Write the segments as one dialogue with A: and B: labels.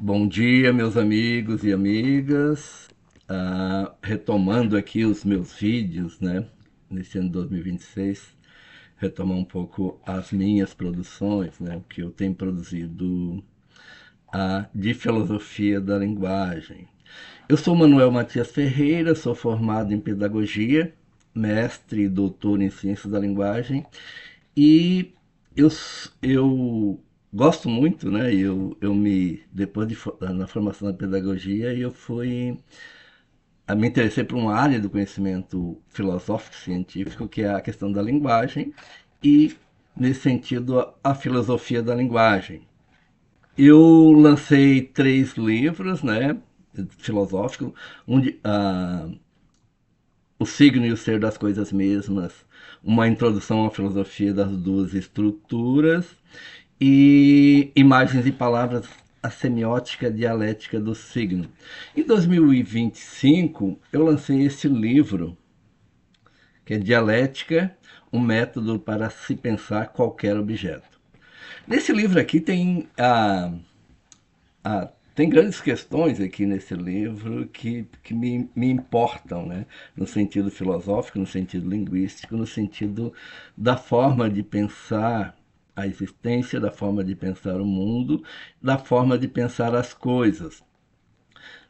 A: Bom dia, meus amigos e amigas. Retomando aqui os meus vídeos, né? Nesse ano de 2026, retomar um pouco as minhas produções, né? O que eu tenho produzido de filosofia da linguagem. Eu sou Manuel Matias Ferreira, sou formado em pedagogia, mestre e doutor em ciências da linguagem e eu, eu gosto muito, né? Depois na formação da pedagogia, eu me interessei por uma área do conhecimento filosófico científico, que é a questão da linguagem e, nesse sentido, a filosofia da linguagem. Eu lancei 3 livros, né? Filosóficos, o signo e o ser das coisas mesmas, uma introdução à filosofia das duas estruturas e imagens e palavras, a semiótica dialética do signo. Em 2025, eu lancei esse livro, que é Dialética, um método para se pensar qualquer objeto. Nesse livro aqui tem grandes questões aqui nesse livro que me importam, né? No sentido filosófico, no sentido linguístico, no sentido da forma de pensar a existência, da forma de pensar o mundo, da forma de pensar as coisas.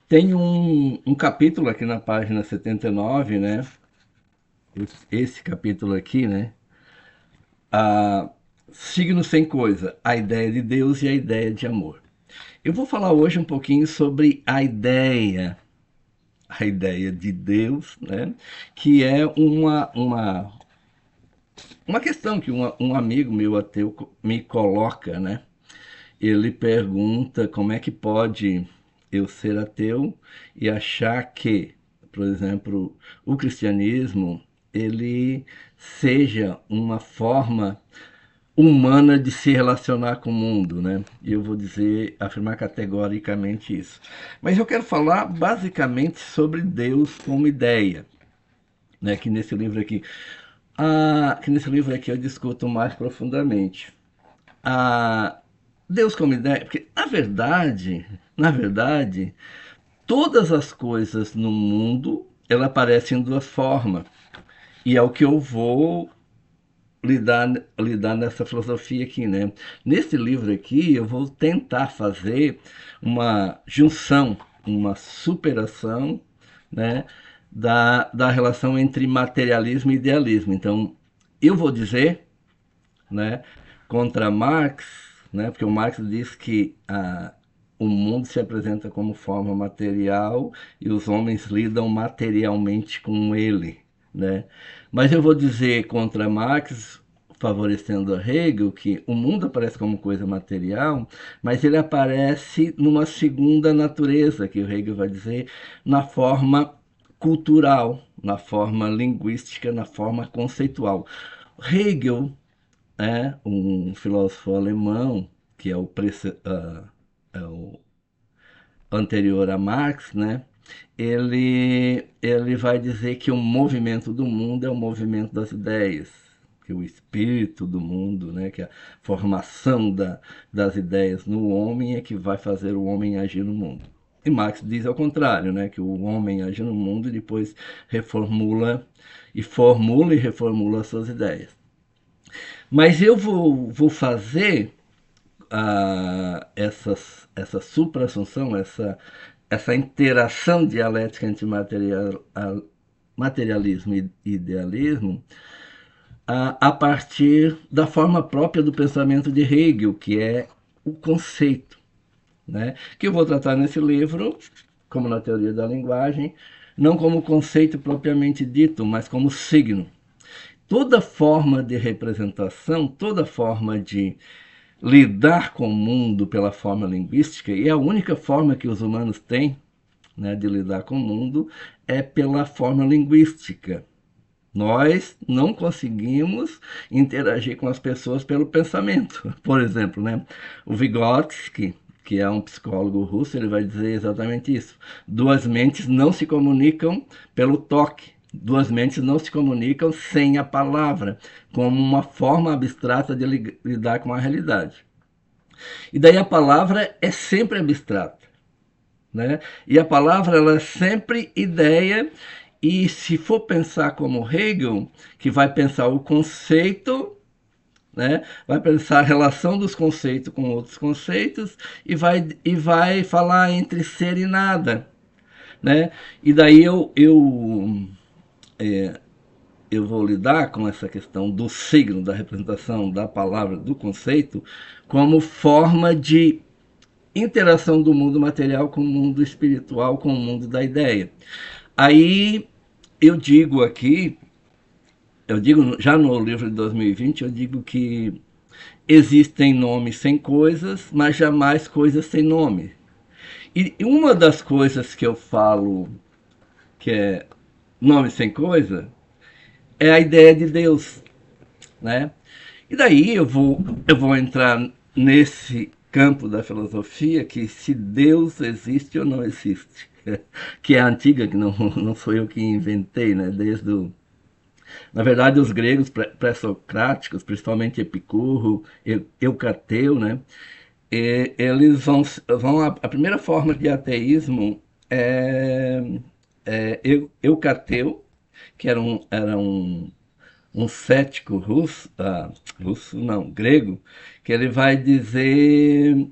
A: Tem um capítulo aqui na página 79, né? Esse capítulo aqui, né? A Signo sem coisa, a ideia de Deus e a ideia de amor. Eu vou falar hoje um pouquinho sobre a ideia de Deus, né? Que é uma questão que um amigo meu ateu me coloca, né? Ele pergunta como é que pode eu ser ateu e achar que, por exemplo, o cristianismo ele seja uma forma humana de se relacionar com o mundo, né? E eu vou afirmar categoricamente isso. Mas eu quero falar basicamente sobre Deus como ideia, né? Que nesse livro aqui eu discuto mais profundamente. Ah, Deus como ideia, porque na verdade, todas as coisas no mundo ela aparecem em duas formas. E é o que eu vou lidar nessa filosofia aqui, né? Nesse livro aqui, eu vou tentar fazer uma junção, uma superação, né, da relação entre materialismo e idealismo. Então, eu vou dizer, né, contra Marx, né, porque o Marx diz que o mundo se apresenta como forma material e os homens lidam materialmente com ele, né? Mas eu vou dizer contra Marx, favorecendo a Hegel, que o mundo aparece como coisa material, mas ele aparece numa segunda natureza, que o Hegel vai dizer, na forma cultural, na forma linguística, na forma conceitual. Hegel é um filósofo alemão, que é o anterior a Marx, né? Ele vai dizer que o movimento do mundo é o movimento das ideias, que o espírito do mundo, né, que a formação das ideias no homem é que vai fazer o homem agir no mundo. E Marx diz ao contrário, né, que o homem age no mundo e depois formula e reformula as suas ideias. Mas eu vou fazer essa supra-assunção, essa interação dialética entre materialismo e idealismo a partir da forma própria do pensamento de Hegel, que é o conceito, né? Que eu vou tratar nesse livro, como na teoria da linguagem, não como conceito propriamente dito, mas como signo. Toda forma de representação, toda forma de lidar com o mundo pela forma linguística, e a única forma que os humanos têm, né, de lidar com o mundo é pela forma linguística. Nós não conseguimos interagir com as pessoas pelo pensamento. Por exemplo, né, o Vygotsky, que é um psicólogo russo, ele vai dizer exatamente isso. Duas mentes não se comunicam pelo toque. Duas mentes não se comunicam sem a palavra, como uma forma abstrata de lidar com a realidade. E daí a palavra é sempre abstrata, né? E a palavra ela é sempre ideia, e se for pensar como Hegel, que vai pensar o conceito, né? Vai pensar a relação dos conceitos com outros conceitos e vai falar entre ser e nada, né? E daí eu vou lidar com essa questão do signo, da representação da palavra, do conceito, como forma de interação do mundo material com o mundo espiritual, com o mundo da ideia. Aí eu digo aqui, eu digo já no livro de 2020, eu digo que existem nomes sem coisas, mas jamais coisas sem nome. E uma das coisas que eu falo que é nome sem coisa é a ideia de Deus, né? E daí eu vou entrar nesse campo da filosofia que se Deus existe ou não existe, que é antiga, que não sou eu que inventei, né? Na verdade, os gregos pré-socráticos, principalmente Epicuro, Eucateu, né? Eles a primeira forma de ateísmo é Eucateu, que era um cético russo, russo não, grego, que ele vai dizer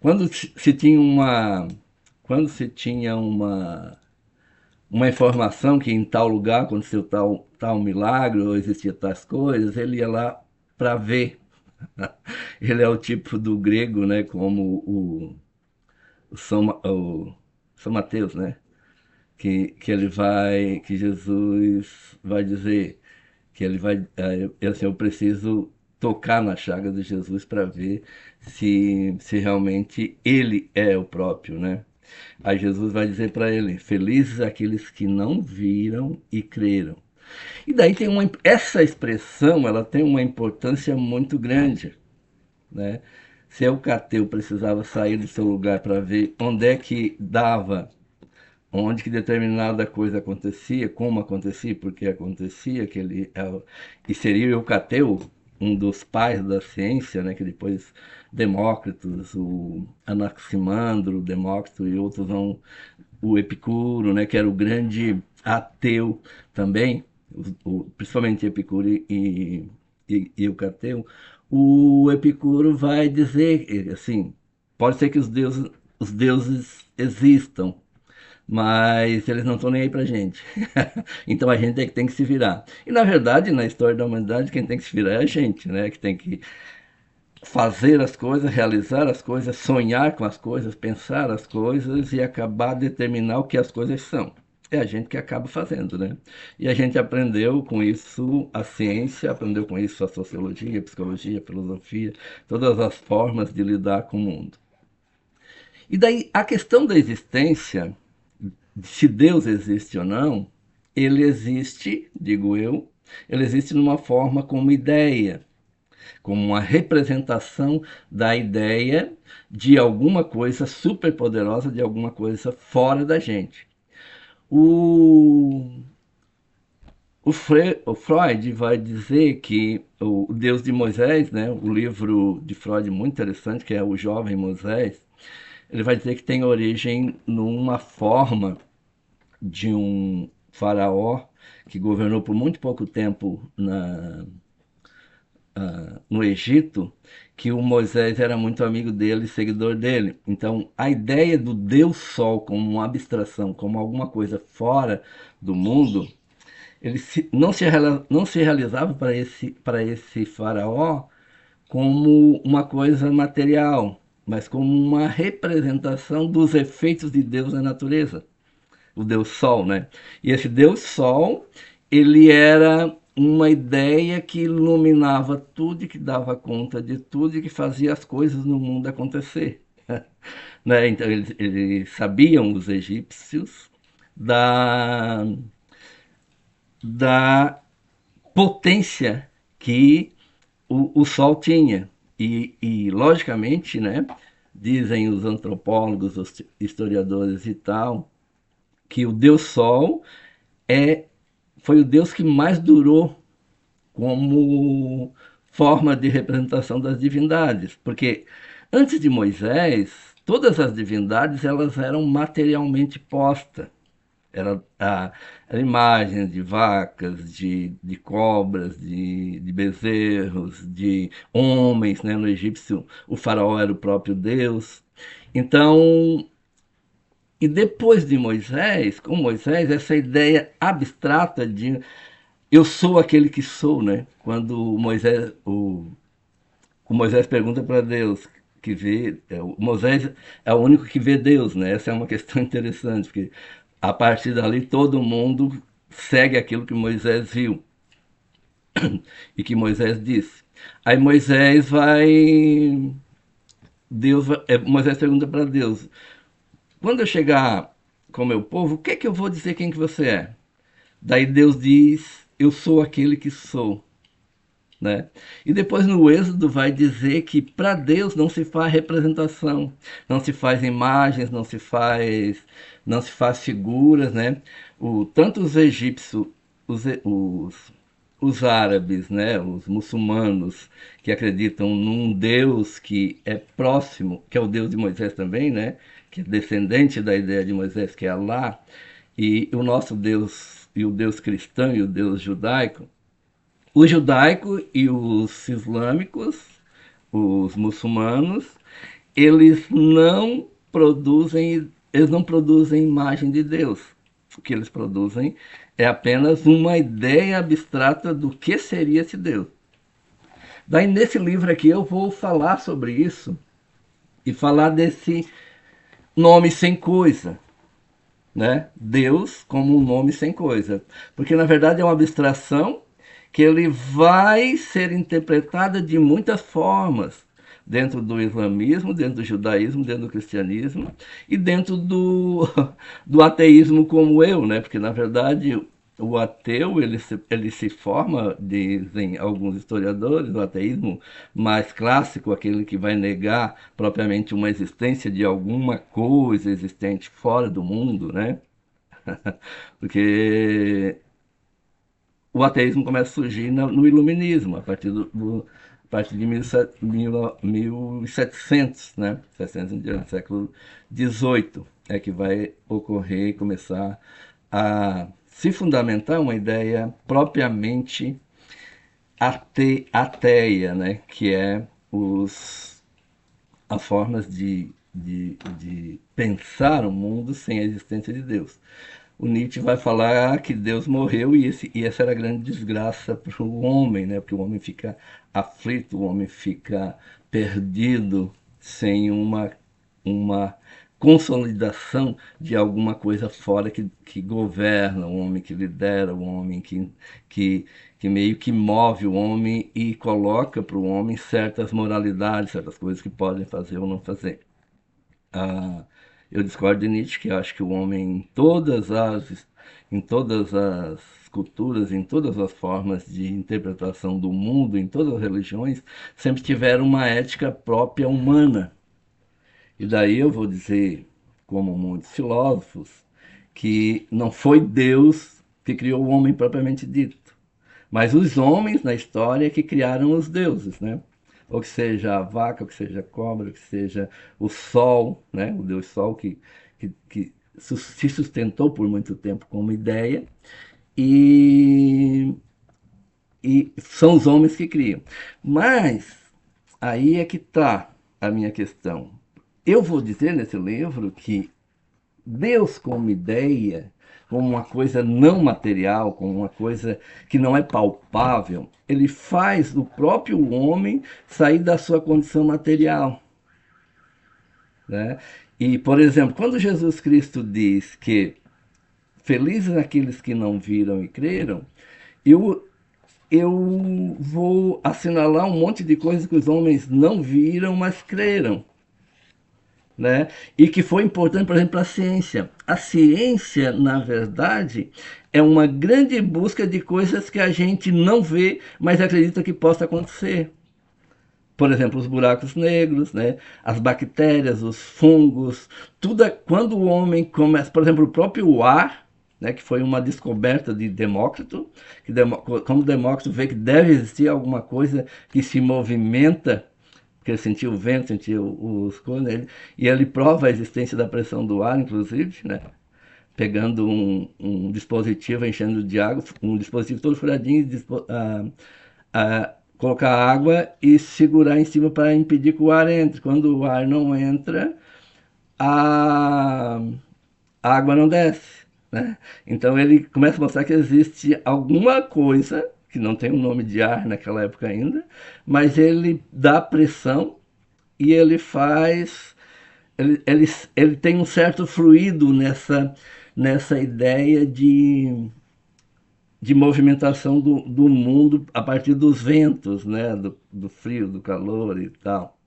A: quando se tinha quando se tinha uma informação que em tal lugar aconteceu tal milagre ou existia tais coisas, ele ia lá para ver. Ele é o tipo do grego, né, como o São Mateus, né, que Jesus vai dizer que ele vai, assim, eu preciso tocar na chaga de Jesus para ver se realmente ele é o próprio, né? Aí Jesus vai dizer para ele: felizes aqueles que não viram e creram. E daí essa expressão, ela tem uma importância muito grande, né? Se o Cateu precisava sair do seu lugar para ver onde é que dava, onde que determinada coisa acontecia, como acontecia, porque acontecia, e seria Eucateu, um dos pais da ciência, né, que depois Demócritos, o Anaximandro, Demócrito e outros o Epicuro, né, que era o grande ateu também, principalmente Epicuro e Eucateu. O Epicuro vai dizer assim, pode ser que os deuses existam, mas eles não estão nem aí pra gente. Então a gente é que tem que se virar. E na verdade, na história da humanidade, quem tem que se virar é a gente, né? Que tem que fazer as coisas, realizar as coisas, sonhar com as coisas, pensar as coisas e acabar determinar o que as coisas são. É a gente que acaba fazendo, né? E a gente aprendeu com isso a ciência, aprendeu com isso a sociologia, a psicologia, a filosofia, todas as formas de lidar com o mundo. E daí a questão da existência, se Deus existe ou não, ele existe, digo eu, ele existe numa forma como ideia, como uma representação da ideia de alguma coisa superpoderosa, de alguma coisa fora da gente. O, o Freud vai dizer que o Deus de Moisés, né, o livro de Freud muito interessante, que é O Jovem Moisés, ele vai dizer que tem origem numa forma de um faraó que governou por muito pouco tempo no Egito, que o Moisés era muito amigo dele, seguidor dele. Então, a ideia do Deus Sol como uma abstração, como alguma coisa fora do mundo, não se realizava para esse faraó como uma coisa material, mas como uma representação dos efeitos de Deus na natureza, o Deus Sol, né? E esse Deus Sol, ele era uma ideia que iluminava tudo e que dava conta de tudo e que fazia as coisas no mundo acontecer. Né? Então, eles sabiam, os egípcios, da, da potência que o Sol tinha. Logicamente, né, dizem os antropólogos, os historiadores e tal, que o Deus Sol é, foi o Deus que mais durou como forma de representação das divindades, porque Antes de Moisés, todas as divindades elas eram materialmente postas. Era imagens de vacas, de cobras, de bezerros, de homens, né? No egípcio, o faraó era o próprio Deus. Então, e depois de Moisés, com Moisés, essa ideia abstrata de eu sou aquele que sou, né? Quando o Moisés pergunta para Deus, que vê, o Moisés é o único que vê Deus, né? Essa é uma questão interessante, porque a partir dali todo mundo segue aquilo que Moisés viu e que Moisés disse. Aí Moisés pergunta para Deus: quando eu chegar com o meu povo, o que é que eu vou dizer quem que você é? Daí Deus diz: eu sou aquele que sou. Né? E depois no Êxodo vai dizer que para Deus não se faz representação, não se faz imagens, não se faz figuras, né? Tanto os egípcios, os, os, os árabes, né? Os muçulmanos que acreditam num Deus que é próximo, que é o Deus de Moisés também, né? Que é descendente da ideia de Moisés, que é Alá, e o nosso Deus e o Deus cristão e o Deus judaico, o judaico e os islâmicos, os muçulmanos, eles não produzem imagem de Deus. O que eles produzem é apenas uma ideia abstrata do que seria esse Deus. Daí nesse livro aqui eu vou falar sobre isso e falar desse nome sem coisa, né? Deus como um nome sem coisa, porque na verdade é uma abstração que ele vai ser interpretada de muitas formas dentro do islamismo, dentro do judaísmo, dentro do cristianismo e dentro do ateísmo como eu, né? Porque na verdade o ateu ele se forma, dizem alguns historiadores, o ateísmo mais clássico, aquele que vai negar propriamente uma existência de alguma coisa existente fora do mundo, né? Porque o ateísmo começa a surgir no iluminismo, a partir de 1700, né? 700 em diante, século XVIII, é que vai ocorrer e começar a se fundamentar uma ideia propriamente ateia, né? Que é as formas de pensar o mundo sem a existência de Deus. O Nietzsche vai falar que Deus morreu e essa era a grande desgraça para o homem, né? Porque o homem fica aflito, o homem fica perdido sem uma consolidação de alguma coisa fora que governa, o homem que lidera, o homem que, que meio que move o homem e coloca para o homem certas moralidades, certas coisas que podem fazer ou não fazer. Ah, eu discordo de Nietzsche, que acho que o homem, em todas as culturas, em todas as formas de interpretação do mundo, em todas as religiões, sempre tiveram uma ética própria humana. E daí eu vou dizer, como muitos filósofos, que não foi Deus que criou o homem propriamente dito, mas os homens na história que criaram os deuses, né? Ou que seja a vaca, ou que seja a cobra, ou que seja o sol, né? O deus sol que se sustentou por muito tempo como ideia, e, e são os homens que criam. Mas aí é que está a minha questão. Eu vou dizer nesse livro que Deus como ideia, como uma coisa não material, como uma coisa que não é palpável, ele faz o próprio homem sair da sua condição material, né? E, por exemplo, quando Jesus Cristo diz que felizes aqueles que não viram e creram, eu, eu vou assinalar um monte de coisas que os homens não viram, mas creram, né? E que foi importante, por exemplo, para a ciência. A ciência, na verdade, é uma grande busca de coisas que a gente não vê, mas acredita que possa acontecer. Por exemplo, os buracos negros, né? As bactérias, os fungos, tudo quando o homem começa, por exemplo, o próprio ar, né, que foi uma descoberta de Demócrito, como Demócrito vê que deve existir alguma coisa que se movimenta porque ele sentia o vento, sentia os coisas, e ele prova a existência da pressão do ar, inclusive, né? Pegando um dispositivo, enchendo de água, um dispositivo todo furadinho, colocar água e segurar em cima para impedir que o ar entre. Quando o ar não entra, a, a água não desce. Né? Então ele começa a mostrar que existe alguma coisa, que não tem um nome de ar naquela época ainda, mas ele dá pressão e ele faz. Ele tem um certo fluido nessa ideia de movimentação do mundo a partir dos ventos, né? Do frio, do calor e tal.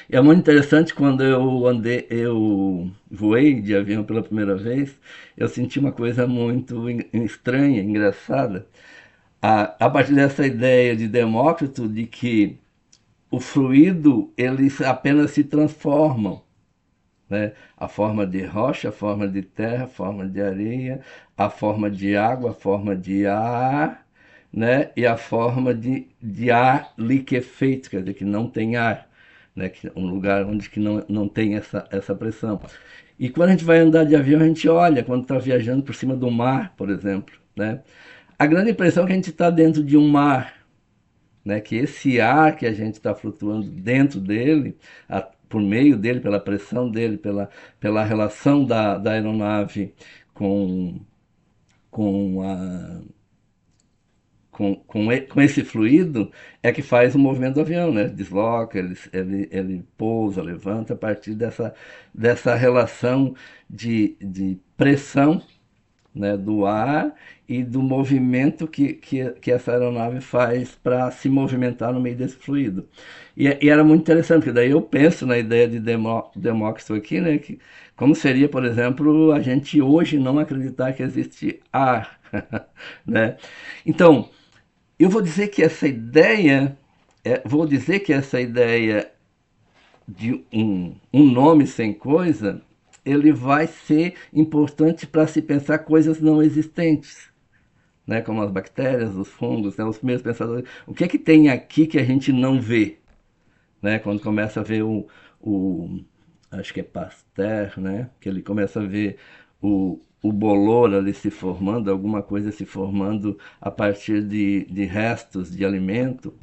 A: E é muito interessante quando eu voei de avião pela primeira vez, eu senti uma coisa muito estranha, engraçada, a partir dessa ideia de Demócrito de que o fluido eles apenas se transformam, né? A forma de rocha, a forma de terra, a forma de areia, a forma de água, a forma de ar, né? E a forma de ar liquefeito, quer dizer, que não tem ar, né? Que é um lugar onde que não tem essa pressão. E quando a gente vai andar de avião, a gente olha, quando está viajando por cima do mar, por exemplo, né? A grande impressão é que a gente está dentro de um mar, né? Que esse ar que a gente está flutuando dentro dele, por meio dele, pela pressão dele, pela relação da aeronave com, com, a, com esse fluido, é que faz o movimento do avião, né? Desloca, ele pousa, levanta a partir dessa relação de pressão, né, do ar e do movimento que essa aeronave faz para se movimentar no meio desse fluido. E era muito interessante, porque daí eu penso na ideia de Demócrito aqui, né, que, como seria, por exemplo, a gente hoje não acreditar que existe ar. Né? Então, eu vou dizer que essa ideia de um nome sem coisa, ele vai ser importante para se pensar coisas não existentes, né? Como as bactérias, os fungos, né? Os primeiros pensadores. O que é que tem aqui que a gente não vê? Né? Quando começa a ver acho que é Pasteur, né? Que ele começa a ver o bolor ali se formando, alguma coisa se formando a partir de restos de alimento.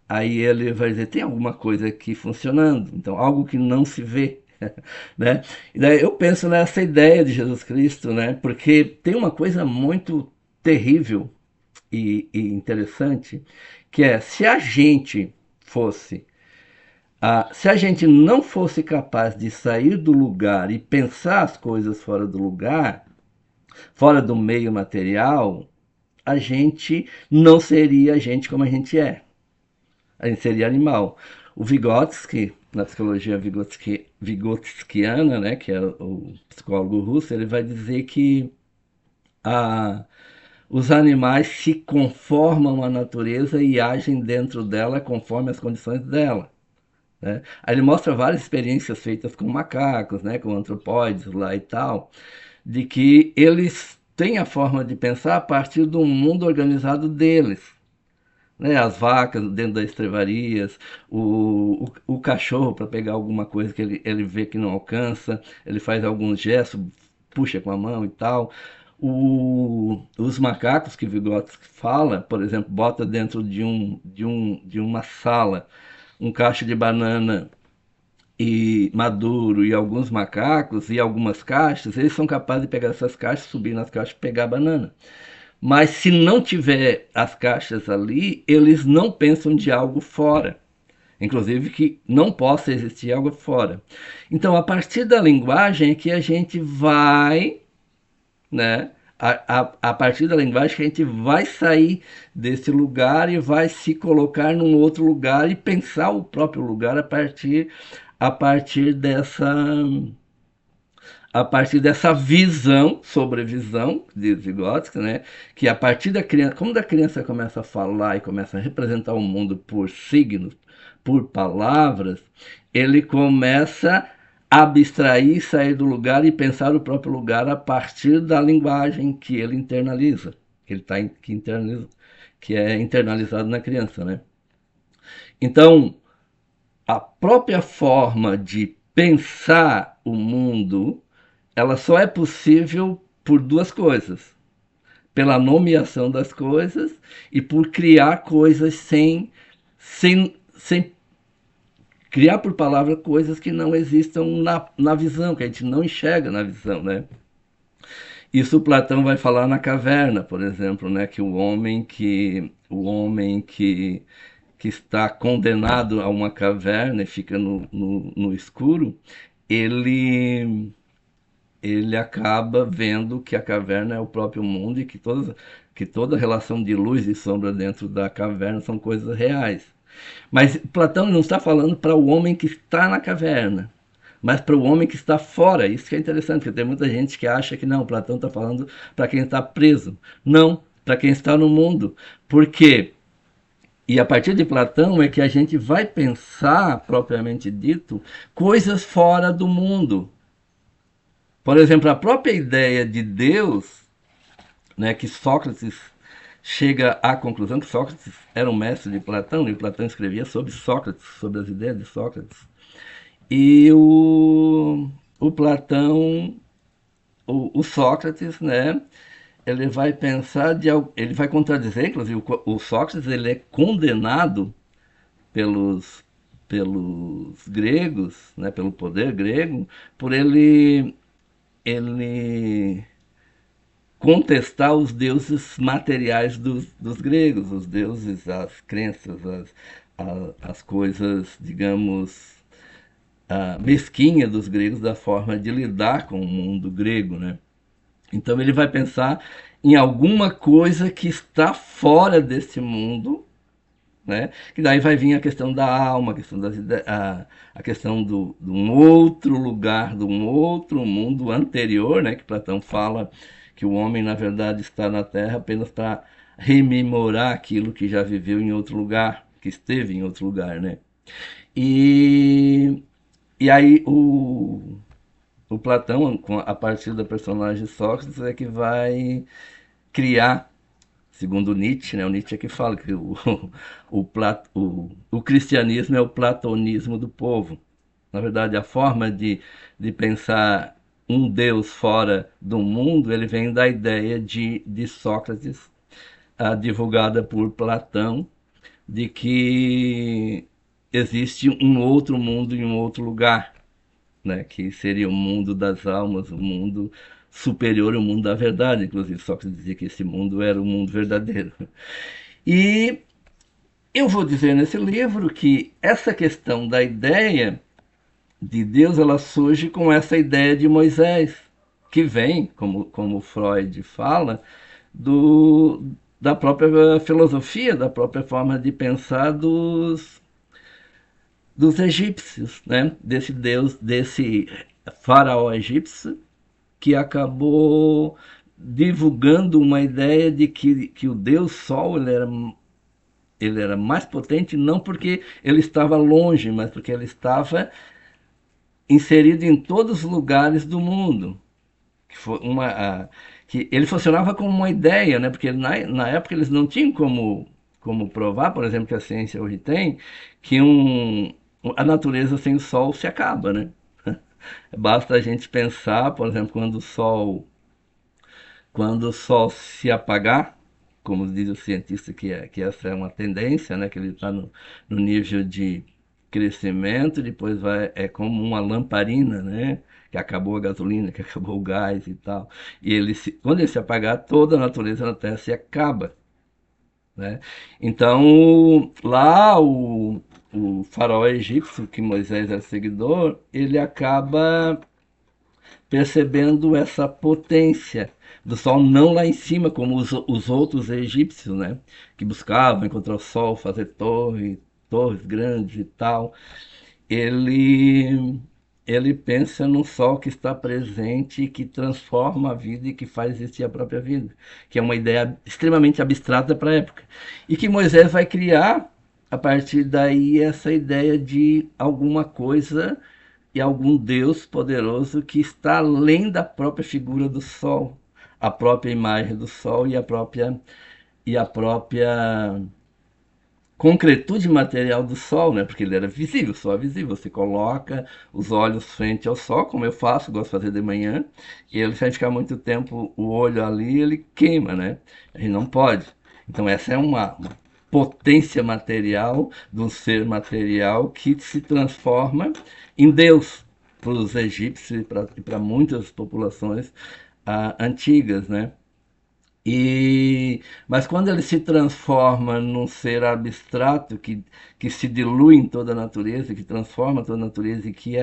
A: Aí ele vai dizer, tem alguma coisa aqui funcionando, então algo que não se vê, né? E daí eu penso nessa ideia de Jesus Cristo, né? Porque tem uma coisa muito terrível e interessante, que é se a gente não fosse capaz de sair do lugar e pensar as coisas fora do lugar, fora do meio material, a gente não seria a gente como a gente é. A gente seria animal. O Vygotsky, na psicologia vygotskiana, né, que é o psicólogo russo, ele vai dizer que a, os animais se conformam à natureza e agem dentro dela conforme as condições dela. Né? Aí ele mostra várias experiências feitas com macacos, né, com antropóides lá e tal, de que eles têm a forma de pensar a partir do mundo organizado deles. Né, as vacas dentro das estrebarias, o cachorro para pegar alguma coisa que ele vê que não alcança, ele faz alguns gestos, puxa com a mão e tal. Os macacos que Vygotsky fala, por exemplo, bota dentro de uma sala um cacho de banana e maduro e alguns macacos e algumas caixas, eles são capazes de pegar essas caixas, subir nas caixas e pegar a banana. Mas se não tiver as caixas ali, eles não pensam de algo fora. Inclusive que não possa existir algo fora. Então, a partir da linguagem é que a gente vai, né? A partir da linguagem que a gente vai sair desse lugar e vai se colocar num outro lugar e pensar o próprio lugar a partir dessa visão, sobrevisão de Vygotsky, né? Que a partir da criança, como a criança começa a falar e começa a representar o mundo por signos, por palavras, ele começa a abstrair, sair do lugar e pensar o próprio lugar a partir da linguagem que ele internaliza, que é internalizado na criança, né? Então, a própria forma de pensar o mundo, ela só é possível por duas coisas: pela nomeação das coisas e por criar coisas sem criar por palavra coisas que não existam na visão, que a gente não enxerga na visão, né? Isso Platão vai falar na caverna, por exemplo, né? Que o homem que está condenado a uma caverna e fica no escuro, ele ele acaba vendo que a caverna é o próprio mundo e que toda relação de luz e sombra dentro da caverna são coisas reais. Mas Platão não está falando para o homem que está na caverna, mas para o homem que está fora. Isso que é interessante, porque tem muita gente que acha que não, Platão está falando para quem está preso. Não, para quem está no mundo. Por quê? E a partir de Platão é que a gente vai pensar, propriamente dito, coisas fora do mundo. Por exemplo, a própria ideia de Deus, né, que Sócrates chega à conclusão que Sócrates era um mestre de Platão, e Platão escrevia sobre Sócrates, sobre as ideias de Sócrates. E o Platão, o Sócrates, né, ele vai pensar, ele vai contradizer, inclusive o Sócrates ele é condenado pelos, pelos gregos, né, pelo poder grego, por ele contestar os deuses materiais dos gregos, os deuses, as crenças, as coisas, digamos, mesquinha dos gregos da forma de lidar com o mundo grego, né? Então ele vai pensar em alguma coisa que está fora desse mundo, né? Que daí vai vir a questão da alma, a questão a questão de um outro lugar, de um outro mundo anterior, né? Que Platão fala que o homem na verdade está na Terra apenas para rememorar aquilo que já viveu em outro lugar, que esteve em outro lugar, né? E, e aí o Platão, a partir da personagem Sócrates, é que vai criar, segundo Nietzsche, né? O Nietzsche é que fala que o cristianismo é o platonismo do povo. Na verdade, a forma de pensar um Deus fora do mundo, ele vem da ideia de Sócrates, divulgada por Platão, de que existe um outro mundo em um outro lugar, né, que seria o mundo das almas, o mundo superior, o mundo da verdade. Inclusive, Sócrates dizia que esse mundo era o mundo verdadeiro. E eu vou dizer nesse livro que essa questão da ideia de Deus, ela surge com essa ideia de Moisés, que vem, como Freud fala, da própria filosofia, da própria forma de pensar dos egípcios, né? Desse Deus, desse faraó egípcio, que acabou divulgando uma ideia de que o Deus Sol ele era mais potente, não porque ele estava longe, mas porque ele estava inserido em todos os lugares do mundo. Que ele funcionava como uma ideia, né? Porque na época eles não tinham como provar, por exemplo, que a ciência hoje tem, que a natureza sem o Sol se acaba, né? Basta a gente pensar, por exemplo, quando o Sol se apagar, como diz o cientista que essa é uma tendência, né, que ele está no nível de crescimento, depois é como uma lamparina, né, que acabou a gasolina, que acabou o gás e tal. E quando ele se apagar, toda a natureza na Terra se acaba. Né? Então, lá o faraó egípcio, que Moisés era seguidor, ele acaba percebendo essa potência do Sol, não lá em cima, como os outros egípcios, né? Que buscavam encontrar o Sol, fazer torres grandes e tal. Ele, ele pensa num Sol que está presente e que transforma a vida e que faz existir a própria vida, que é uma ideia extremamente abstrata para a época. E que Moisés vai criar, a partir daí, essa ideia de alguma coisa e algum Deus poderoso que está além da própria figura do Sol, a própria imagem do Sol e a própria concretude material do Sol, né? Porque ele era visível, o Sol é visível. Você coloca os olhos frente ao Sol, como eu faço, gosto de fazer de manhã, e ele, se a gente ficar muito tempo o olho ali, ele queima, né? A gente não pode. Então essa é uma potência material do ser material que se transforma em Deus para os egípcios e para muitas populações antigas, né? Mas quando ele se transforma num ser abstrato que se dilui em toda a natureza, que transforma toda a natureza e que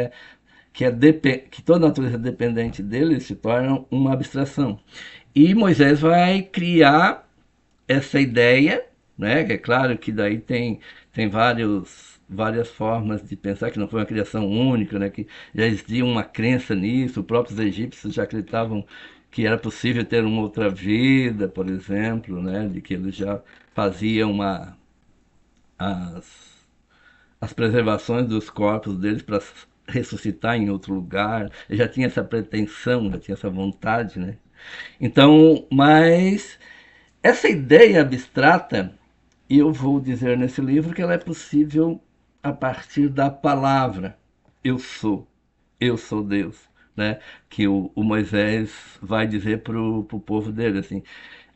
A: toda a natureza é dependente dele, ele se torna uma abstração. E Moisés vai criar essa ideia, né? Que é claro que daí tem várias formas de pensar, que não foi uma criação única, né? Que já existia uma crença nisso, os próprios egípcios já acreditavam que era possível ter uma outra vida, por exemplo, né? De que eles já faziam as, as preservações dos corpos deles para ressuscitar em outro lugar. Ele já tinha essa pretensão, já tinha essa vontade, né? Então, mas essa ideia abstrata, eu vou dizer nesse livro que ela é possível a partir da palavra eu sou Deus, né? Que o Moisés vai dizer para o povo dele assim,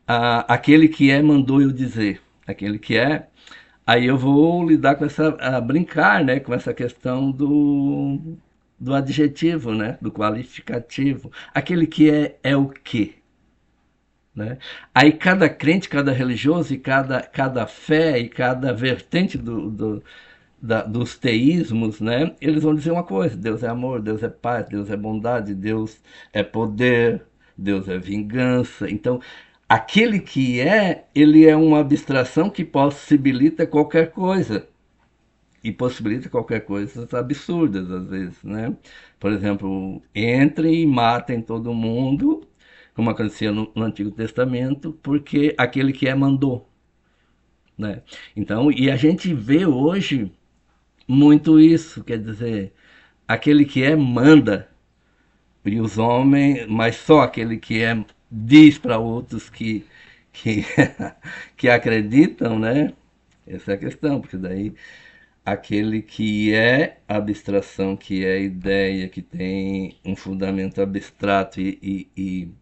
A: aquele que é mandou eu dizer, aquele que é. Aí eu vou lidar com brincar, né? Com essa questão do adjetivo, né? Do qualificativo. Aquele que é o quê? Né? Aí cada crente, cada religioso e cada fé e cada vertente dos teísmos, né? Eles vão dizer uma coisa: Deus é amor, Deus é paz, Deus é bondade, Deus é poder, Deus é vingança. Então, aquele que ele é uma abstração que possibilita qualquer coisa. E possibilita qualquer coisa absurdas, às vezes, né? Por exemplo, entrem e matem todo mundo, como acontecia no Antigo Testamento, porque aquele que é mandou, né? Então, e a gente vê hoje muito isso, quer dizer, aquele que é manda, e os homens, mas só aquele que é diz para outros que, que acreditam, né? Essa é a questão, porque daí aquele que é abstração, que é ideia, que tem um fundamento abstrato e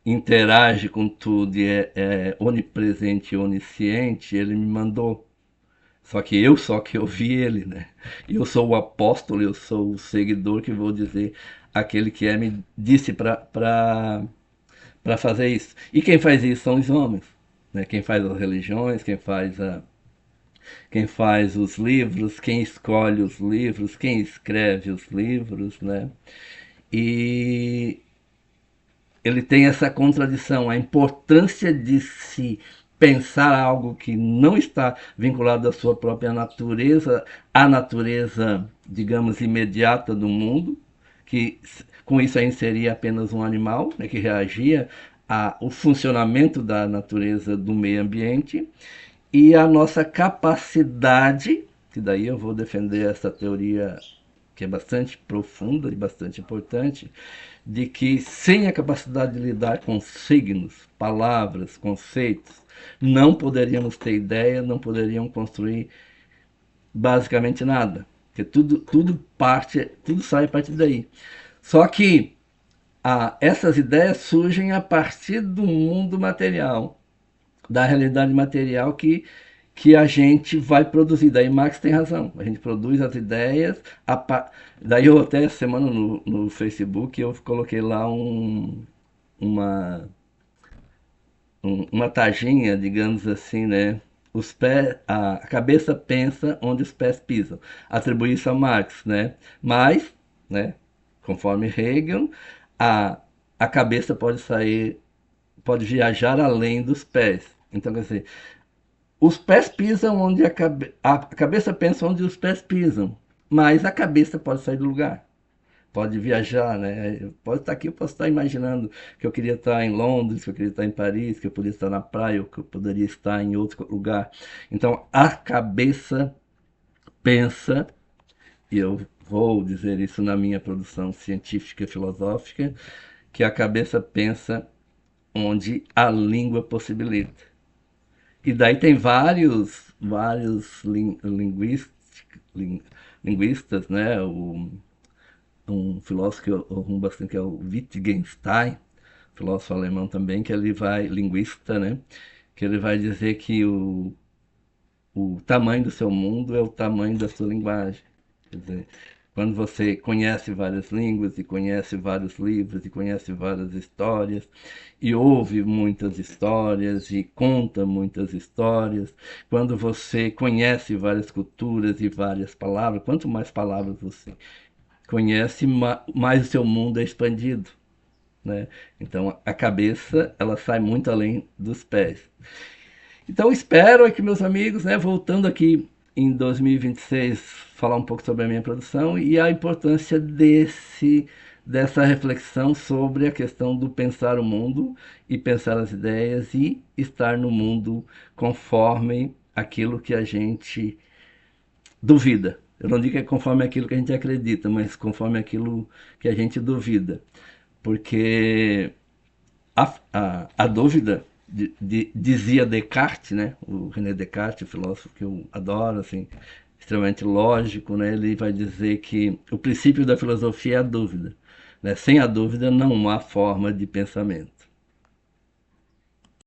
A: interage com tudo e é onipresente e onisciente, ele me mandou. Só que eu vi ele, né? Eu sou o apóstolo, eu sou o seguidor que vou dizer aquele que me disse para fazer isso. E quem faz isso são os homens, né? Quem faz as religiões, quem faz os livros, quem escolhe os livros, quem escreve os livros, né? E ele tem essa contradição, a importância de se pensar algo que não está vinculado à sua própria natureza, à natureza, digamos, imediata do mundo, que com isso aí seria apenas um animal, né, que reagia ao funcionamento da natureza do meio ambiente, e a nossa capacidade, que daí eu vou defender essa teoria que é bastante profunda e bastante importante, de que sem a capacidade de lidar com signos, palavras, conceitos, não poderíamos ter ideia, não poderíamos construir basicamente nada. Porque tudo sai a partir daí. Só que essas ideias surgem a partir do mundo material, da realidade material que a gente vai produzir. Daí Marx tem razão. A gente produz as ideias. Daí eu até essa semana no Facebook eu coloquei lá uma, uma taginha, digamos assim, né? A cabeça pensa onde os pés pisam. Atribuir isso a Marx, né? Mas, né? Conforme Hegel, a, a cabeça pode viajar além dos pés. Então, quer dizer, os pés pisam onde a cabeça pensa onde os pés pisam, mas a cabeça pode sair do lugar, pode viajar, né? Pode estar aqui, eu posso estar imaginando que eu queria estar em Londres, que eu queria estar em Paris, que eu poderia estar na praia, ou que eu poderia estar em outro lugar. Então, a cabeça pensa, e eu vou dizer isso na minha produção científica e filosófica, que a cabeça pensa onde a língua possibilita. E daí tem vários linguistas, né? Um filósofo que eu arrumo bastante, que é o Wittgenstein, filósofo alemão também, que ele vai, linguista, né? Que ele vai dizer que o tamanho do seu mundo é o tamanho da sua linguagem. Quer dizer, quando você conhece várias línguas e conhece vários livros e conhece várias histórias e ouve muitas histórias e conta muitas histórias, quando você conhece várias culturas e várias palavras, quanto mais palavras você conhece, mais o seu mundo é expandido, né? Então a cabeça ela sai muito além dos pés. Então espero aqui, meus amigos, né, voltando aqui em 2026, falar um pouco sobre a minha produção e a importância dessa reflexão sobre a questão do pensar o mundo e pensar as ideias e estar no mundo conforme aquilo que a gente duvida. Eu não digo que é conforme aquilo que a gente acredita, mas conforme aquilo que a gente duvida. Porque a dúvida, dizia Descartes, né? O René Descartes, filósofo que eu adoro, assim, extremamente lógico, né? Ele vai dizer que o princípio da filosofia é a dúvida. Né? Sem a dúvida não há forma de pensamento.